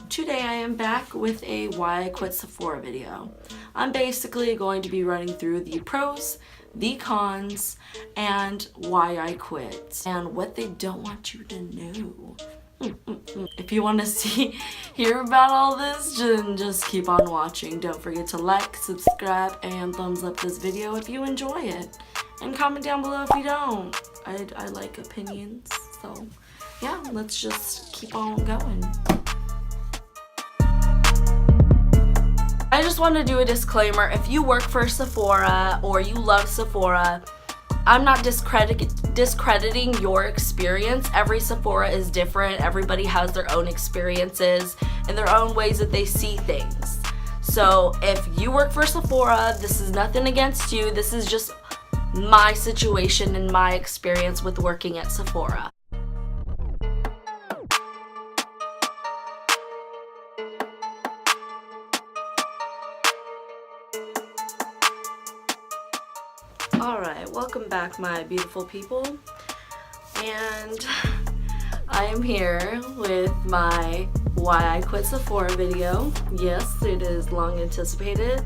Today I am back with a why I quit Sephora video. I'm basically going to be running through the pros, the cons, and why I quit, and what they don't want you to know. If you want to hear about all this, then just keep on watching. Don't forget to like, subscribe, and thumbs up this video if you enjoy it. And comment down below if you don't. I like opinions, so yeah, let's just keep on going. I just want to do a disclaimer. If you work for Sephora or you love Sephora, I'm not discrediting your experience. Every Sephora is different. Everybody has their own experiences and their own ways that they see things. So if you work for Sephora, this is nothing against you. This is just my situation and my experience with working at Sephora. Alright, welcome back my beautiful people, and I am here with my why I quit Sephora video. Yes, it is long anticipated.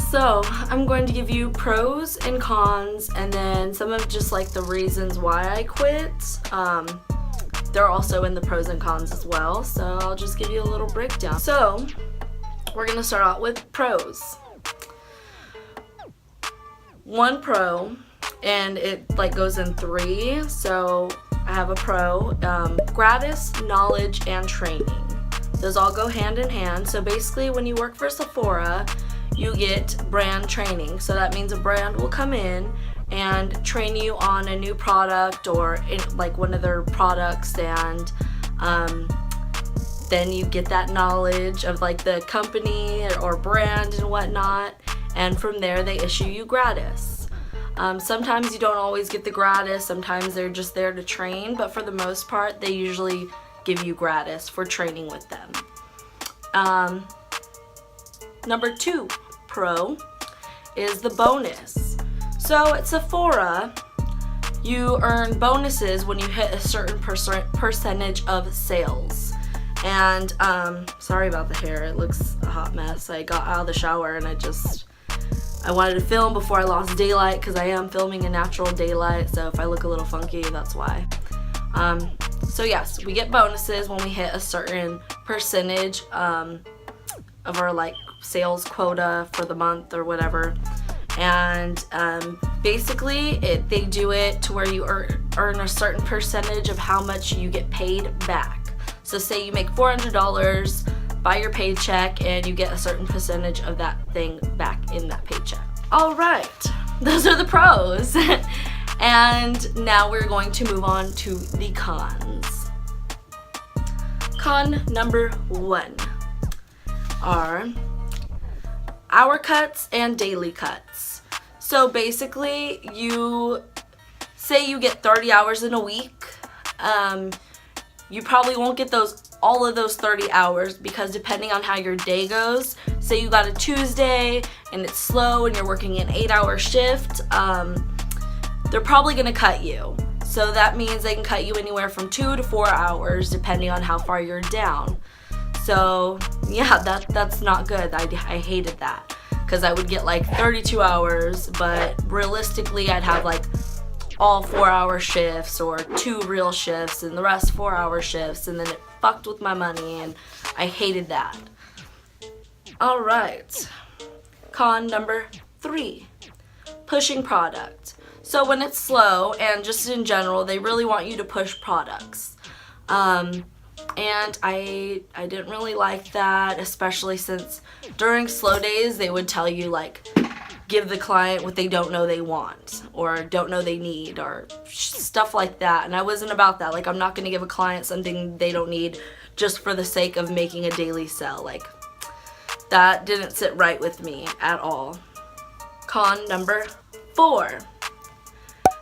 So I'm going to give you pros and cons, and then some of just like the reasons why I quit. They're also in the pros and cons as well, so I'll just give you a little breakdown. So we're gonna start out with pros. One pro, and it like goes in three, so I have a pro. Gratis, knowledge, and training. Those all go hand in hand. So basically when you work for Sephora, you get brand training. So that means a brand will come in and train you on a new product or like one of their products, and then you get that knowledge of like the company or brand and whatnot. And from there they issue you gratis. Sometimes you don't always get the gratis, sometimes they're just there to train, but for the most part they usually give you gratis for training with them. Number 2 pro is the bonus. So at Sephora you earn bonuses when you hit a certain percentage of sales. And sorry about the hair, it looks a hot mess. I got out of the shower and I wanted to film before I lost daylight, because I am filming in natural daylight, so if I look a little funky, that's why. So yes, we get bonuses when we hit a certain percentage of our like sales quota for the month or whatever. And basically they do it to where you earn a certain percentage of how much you get paid back. So say you make $400 by your paycheck and you get a certain percentage of that thing back in that paycheck. Alright, those are the pros. And now we're going to move on to the cons. Con number 1 are hour cuts and daily cuts. So basically you say you get 30 hours in a week. You probably won't get all of those 30 hours because depending on how your day goes, say you got a Tuesday and it's slow and you're working an 8-hour shift, they're probably gonna cut you. So that means they can cut you anywhere from 2 to 4 hours depending on how far you're down. So yeah, that's not good. I hated that because I would get like 32 hours, but realistically I'd have like all 4-hour shifts or 2 real shifts and the rest 4-hour shifts, and then it fucked with my money and I hated that. Alright, con number 3, pushing product. So when it's slow and just in general, they really want you to push products. And I didn't really like that, especially since during slow days they would tell you like give the client what they don't know they want or don't know they need or stuff like that, and I wasn't about that. Like, I'm not gonna give a client something they don't need just for the sake of making a daily sell. Like, that didn't sit right with me at all. Con number 4,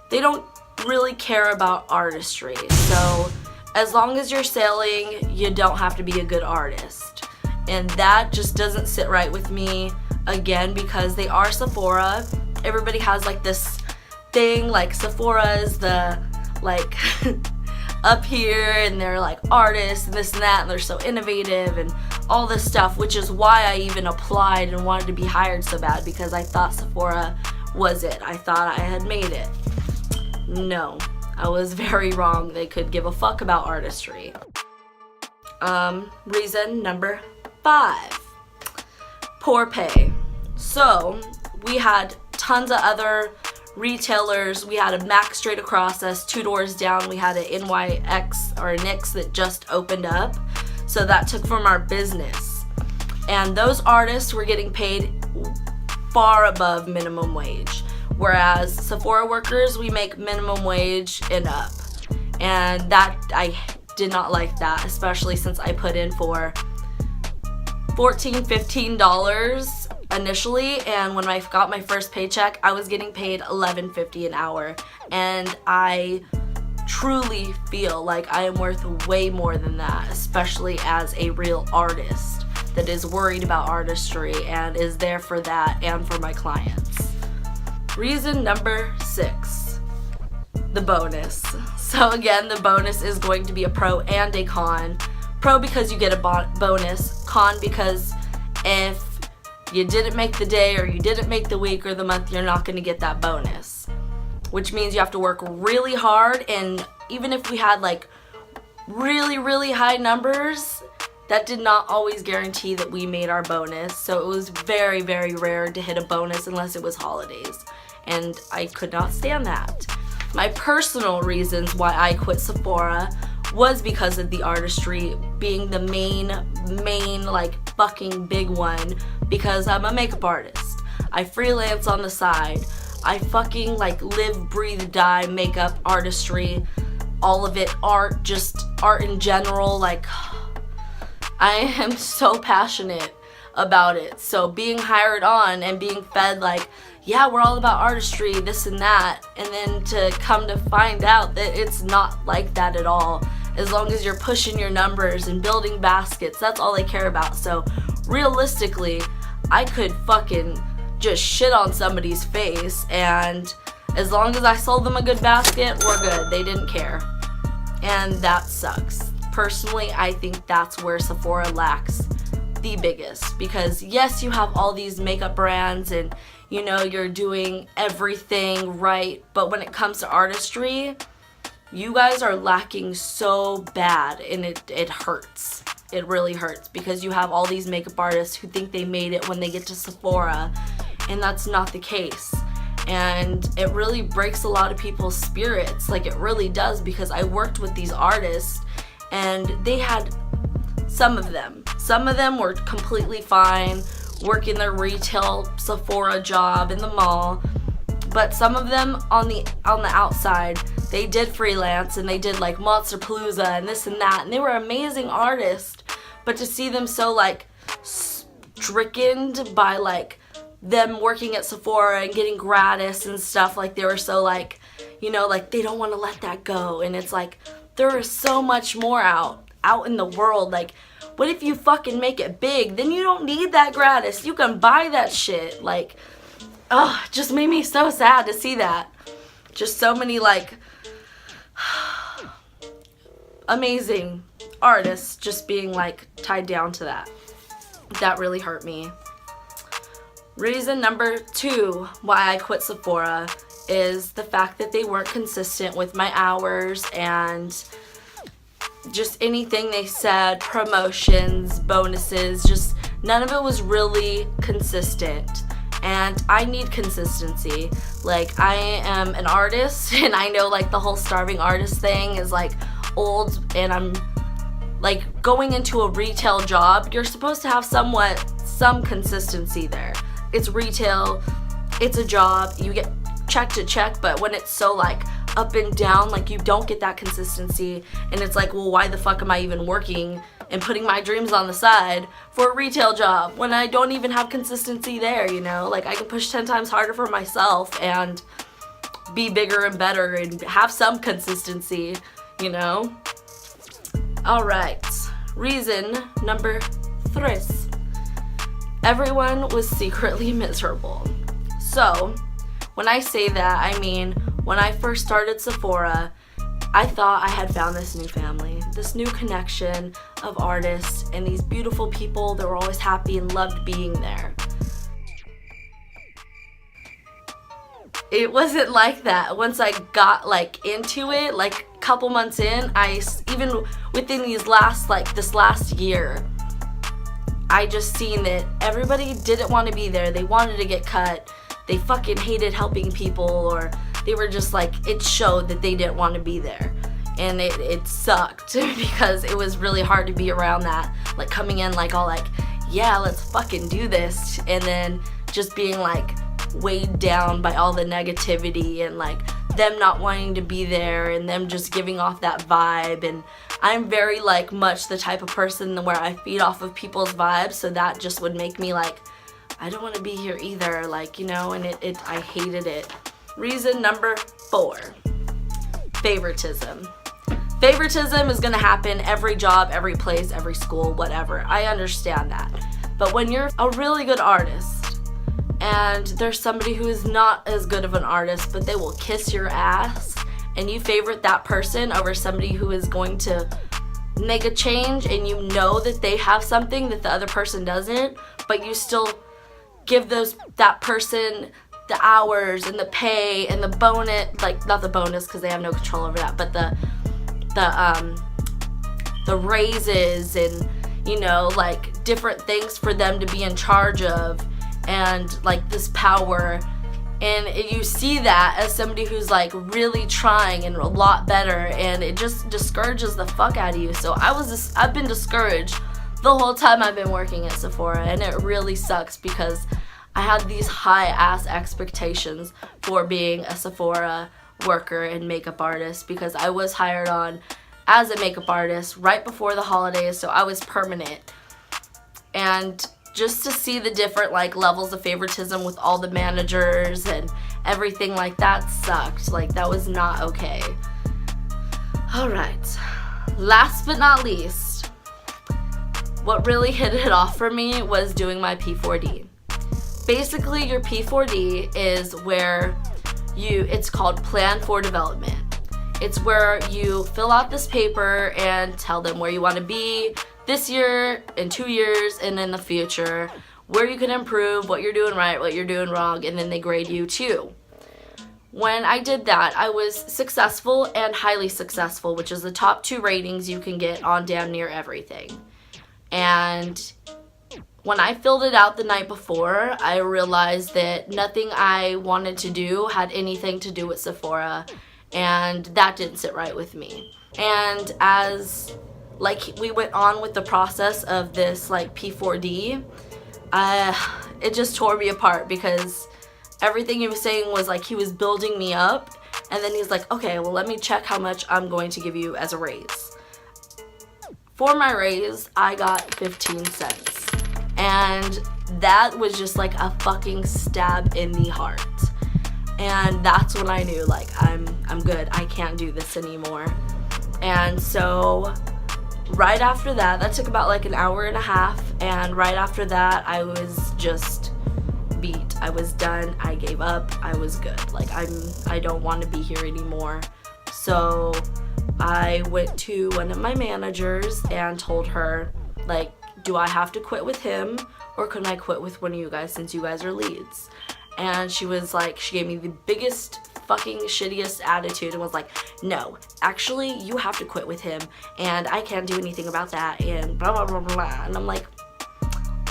they don't really care about artistry. So as long as you're selling, you don't have to be a good artist, and that just doesn't sit right with me. Again, because they are Sephora, everybody has like this thing like Sephora is the like up here and they're like artists and this and that, and they're so innovative and all this stuff, which is why I even applied and wanted to be hired so bad, because I thought Sephora was it. I thought I had made it. No, I was very wrong. They could give a fuck about artistry. Reason number 5, poor pay. So we had tons of other retailers. We had a Mac straight across us, 2 doors down. We had an NYX or NYX that just opened up, so that took from our business. And those artists were getting paid far above minimum wage, whereas Sephora workers, we make minimum wage and up. And that, I did not like that, especially since I put in for $14, $15 initially, and when I got my first paycheck, I was getting paid $11.50 an hour, and I truly feel like I am worth way more than that, especially as a real artist that is worried about artistry and is there for that and for my clients. Reason number 6, the bonus. So again, the bonus is going to be a pro and a con. Pro because you get a bonus, con because if you didn't make the day or you didn't make the week or the month, you're not going to get that bonus, which means you have to work really hard. And even if we had like really high numbers, that did not always guarantee that we made our bonus. So it was very rare to hit a bonus unless it was holidays, and I could not stand that. My personal reasons why I quit Sephora was because of the artistry being the main like fucking big one, because I'm a makeup artist. I freelance on the side. I fucking like live, breathe, die makeup artistry, all of it, art, just art in general. Like, I am so passionate about it. So being hired on and being fed like, yeah, we're all about artistry, this and that, and then to come to find out that it's not like that at all. As long as you're pushing your numbers and building baskets, that's all they care about. So realistically, I could fucking just shit on somebody's face, and as long as I sold them a good basket, we're good. They didn't care. And that sucks. Personally, I think that's where Sephora lacks the biggest, because yes, you have all these makeup brands and you know you're doing everything right, but when it comes to artistry, you guys are lacking so bad, and it hurts. It really hurts, because you have all these makeup artists who think they made it when they get to Sephora, and that's not the case. And it really breaks a lot of people's spirits, like it really does, because I worked with these artists and they had some of them were completely fine working their retail Sephora job in the mall, but some of them on the outside, they did freelance and they did like Monsterpalooza and this and that, and they were amazing artists. But to see them so like stricken by like them working at Sephora and getting gratis and stuff, like they were so like, you know, like they don't want to let that go. And it's like, there is so much more out in the world. Like, what if you fucking make it big? Then you don't need that gratis. You can buy that shit. Like, oh, it just made me so sad to see that. Just so many like amazing artists just being like tied down to that. That really hurt me. Reason number 2 why I quit Sephora is the fact that they weren't consistent with my hours and just anything they said, promotions, bonuses, just none of it was really consistent. And I need consistency. Like, I am an artist, and I know like the whole starving artist thing is like old, and I'm like going into a retail job, you're supposed to have some consistency there. It's retail, it's a job, you get check to check, but when it's so like up and down, like you don't get that consistency, and it's like, well, why the fuck am I even working and putting my dreams on the side for a retail job when I don't even have consistency there, you know? Like, I can push 10 times harder for myself and be bigger and better and have some consistency, you know? Alright, reason number 3. Everyone was secretly miserable. So, when I say that, I mean, when I first started Sephora, I thought I had found this new family, this new connection of artists and these beautiful people that were always happy and loved being there. It wasn't like that. Once I got into it, a couple months in, even within this last year, I just seen that everybody didn't want to be there. They wanted to get cut. They fucking hated helping people, or they were just it showed that they didn't want to be there. And it sucked because it was really hard to be around that. Coming in yeah, let's fucking do this. And then just being weighed down by all the negativity and them not wanting to be there and them just giving off that vibe. And I'm very much the type of person where I feed off of people's vibes, so that just would make me I don't want to be here either, and I hated it. Reason number 4, favoritism. Favoritism is gonna happen every job, every place, every school, whatever. I understand that. But when you're a really good artist and there's somebody who is not as good of an artist, but they will kiss your ass, and you favorite that person over somebody who is going to make a change, and you know that they have something that the other person doesn't, but you still give that person the hours and the pay and the bonus, not the bonus because they have no control over that, but the raises and different things for them to be in charge of, and this power. And you see that as somebody who's really trying and a lot better, and it just discourages the fuck out of you. So I've been discouraged the whole time I've been working at Sephora, and it really sucks because I had these high ass expectations for being a Sephora worker and makeup artist, because I was hired on as a makeup artist right before the holidays, so I was permanent. And just to see the different levels of favoritism with all the managers and everything that sucked. That was not okay. Alright, last but not least, what really hit it off for me was doing my P4D. Basically, your P4D is where it's called Plan for Development. It's where you fill out this paper and tell them where you want to be this year, in 2 years, and in the future, where you can improve, what you're doing right, what you're doing wrong, and then they grade you too. When I did that, I was successful and highly successful, which is the top 2 ratings you can get on damn near everything. And when I filled it out the night before, I realized that nothing I wanted to do had anything to do with Sephora, and that didn't sit right with me. And as we went on with the process of this P4D, it just tore me apart, because everything he was saying was he was building me up, and then he's okay, well, let me check how much I'm going to give you as a raise. For my raise, I got 15 cents, and that was just a fucking stab in the heart. And that's when I knew I'm good, I can't do this anymore. And so right after that took about an hour and a half, and right after that I was just beat. I was done, I gave up, I was good. I don't want to be here anymore. So I went to one of my managers and told her, do I have to quit with him, or can I quit with one of you guys since you guys are leads? And she was she gave me the biggest fucking shittiest attitude and was no, actually you have to quit with him, and I can't do anything about that, and blah blah blah blah. And I'm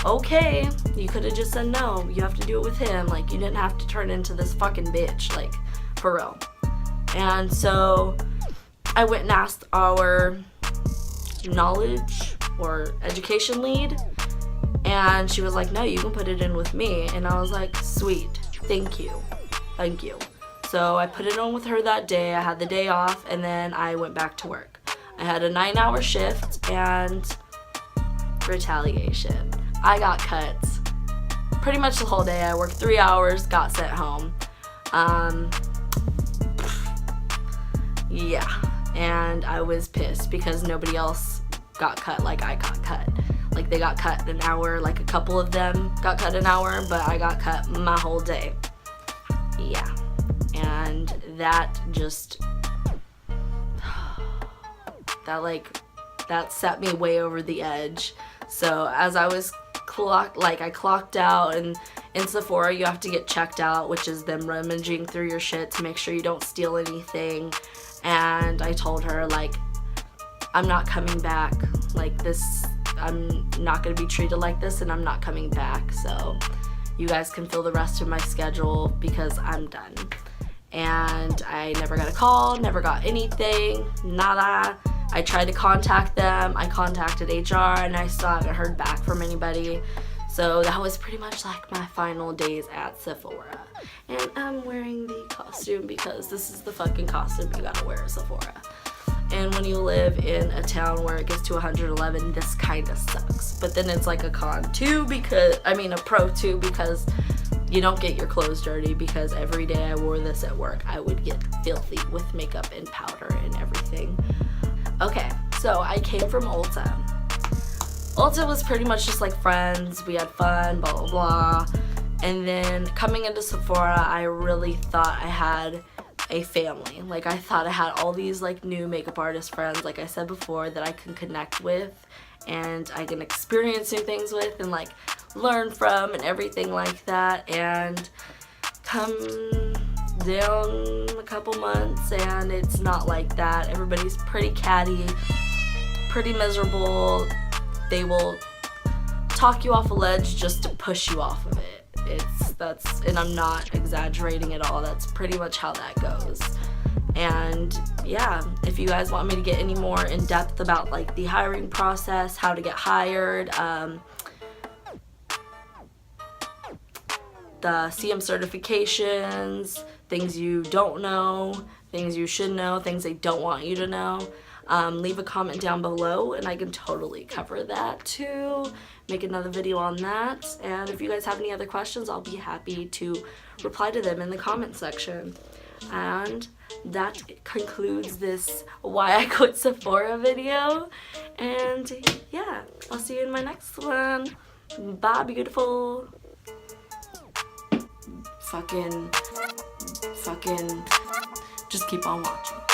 okay, you could have just said no, you have to do it with him. You didn't have to turn into this fucking bitch, for real. And so I went and asked our knowledge or education lead, and she was no, you can put it in with me. And I was sweet, thank you. So I put it on with her that day. I had the day off, and then I went back to work. I had a 9-hour shift, and retaliation. I got cut pretty much the whole day. I worked 3 hours, got sent home. Yeah, and I was pissed because nobody else got cut like I got cut. They got cut an hour, a couple of them got cut an hour, but I got cut my whole day. Yeah, and that just, that set me way over the edge. So as I was I clocked out, and in Sephora you have to get checked out, which is them rummaging through your shit to make sure you don't steal anything. And I told her, like, I'm not coming back. Like, this, I'm not gonna be treated like this, and I'm not coming back. So you guys can fill the rest of my schedule because I'm done. And I never got a call, never got anything, nada. I tried to contact them, I contacted HR, and I still haven't heard back from anybody. So that was pretty much like my final days at Sephora. And I'm wearing the costume because this is the fucking costume you gotta wear at Sephora. And when you live in a town where it gets to 111, this kind of sucks. But then it's like a con too, because, I mean a pro too, because you don't get your clothes dirty, because every day I wore this at work, I would get filthy with makeup and powder and everything. Okay, so I came from Ulta. Ulta was pretty much just like friends, we had fun, blah blah blah. And then coming into Sephora, I really thought I had a family. Like, I thought I had all these like new makeup artist friends, like I said before, that I can connect with and I can experience new things with and like learn from and everything like that. And come down a couple months and it's not like that. Everybody's pretty catty, pretty miserable. They will talk you off a ledge just to push you off of it. And I'm not exaggerating at all. That's pretty much how that goes. And yeah, if you guys want me to get any more in depth about like the hiring process, how to get hired, the CM certifications, things you don't know, things you should know, things they don't want you to know, leave a comment down below and I can totally cover that too. Make another video on that. And if you guys have any other questions, I'll be happy to reply to them in the comment section. And that concludes this why I quit Sephora video. And yeah, I'll see you in my next one. Bye, beautiful. Fucking, just keep on watching.